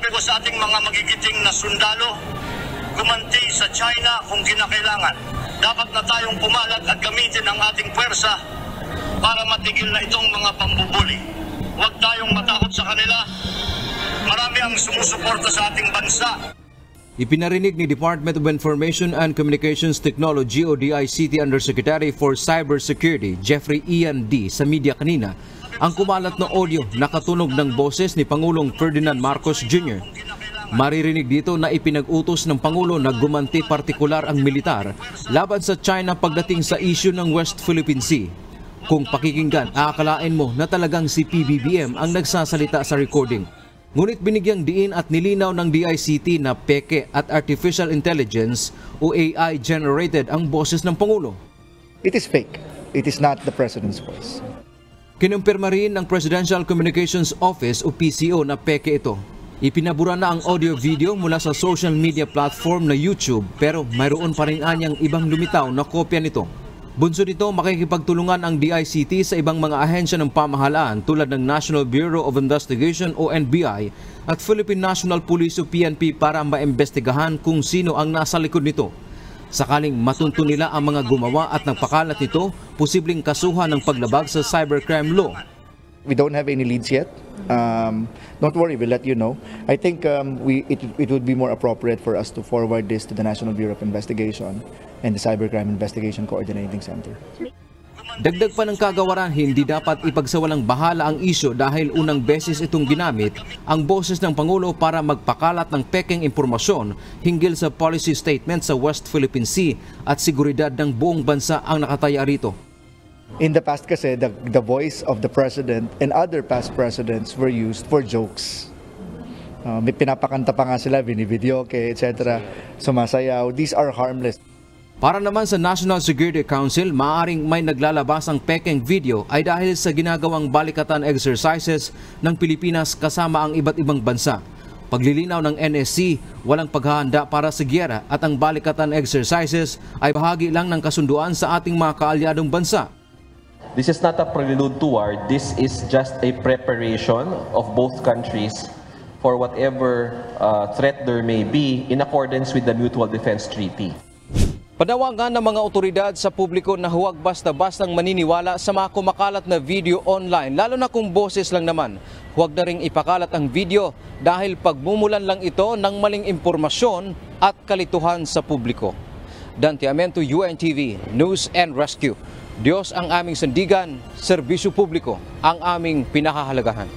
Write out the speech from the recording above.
Sabi ko sa ating mga magigiting na sundalo, gumanti sa China kung kinakailangan. Dapat na tayong pumalag at gamitin ang ating pwersa para matigil na itong mga pambubuli. Huwag tayong matakot sa kanila. Marami ang sumusuporta sa ating bansa. Ipinarinig ni Department of Information and Communications Technology o DICT Undersecretary for Cybersecurity Jeffrey Ian D. sa media kanina ang kumalat na audio na katunog ng boses ni Pangulong Ferdinand Marcos Jr. Maririnig dito na ipinag-utos ng Pangulo na gumanti partikular ang militar laban sa China pagdating sa issue ng West Philippine Sea. Kung pakikinggan, aakalain mo na talagang si PBBM ang nagsasalita sa recording. Ngunit binigyang diin at nilinaw ng DICT na peke at artificial intelligence o AI generated ang boses ng Pangulo. It is fake. It is not the President's voice. Kinumpirma rin ng Presidential Communications Office o PCO na peke ito. Ipinabura na ang audio-video mula sa social media platform na YouTube pero mayroon pa rin anyang ibang lumitaw na kopya nito. Bunso nito, makikipagtulungan ang DICT sa ibang mga ahensya ng pamahalaan tulad ng National Bureau of Investigation o NBI at Philippine National Police o PNP para maimbestigahan kung sino ang nasa likod nito. Sakaling matunto nila ang mga gumawa at nagpakalat nito, posibleng kasuhan ng paglabag sa cybercrime law. We don't have any leads yet. Don't worry, we'll let you know. I think it would be more appropriate for us to forward this to the National Bureau of Investigation and the Cybercrime Investigation Coordinating Center. Dagdag pa ng kagawaran, hindi dapat ipagsawalang bahala ang isyo dahil unang beses itong ginamit ang boses ng Pangulo para magpakalat ng pekeng impormasyon hinggil sa policy statement sa West Philippine Sea at seguridad ng buong bansa ang nakataya rito. In the past kasi, the voice of the President and other past presidents were used for jokes. May pinapakanta pa nga sila, binividyoke, etc. Sumasayaw. These are harmless. Para naman sa National Security Council, maaaring may naglalabas ang pekeng video ay dahil sa ginagawang balikatan exercises ng Pilipinas kasama ang iba't ibang bansa. Paglilinaw ng NSC, walang paghahanda para sa giyera at ang balikatan exercises ay bahagi lang ng kasunduan sa ating mga kaalyadong bansa. This is not a prelude to war. This is just a preparation of both countries for whatever threat there may be in accordance with the Mutual Defense Treaty. Panawagan ng mga otoridad sa publiko na huwag basta-bastang maniniwala sa mga kumakalat na video online, lalo na kung boses lang naman. Huwag na ring ipakalat ang video dahil pagmumulan lang ito ng maling impormasyon at kalituhan sa publiko. Dante Amento, UNTV, News and Rescue. Diyos ang aming sandigan, serbisyo publiko ang aming pinakahalagahan.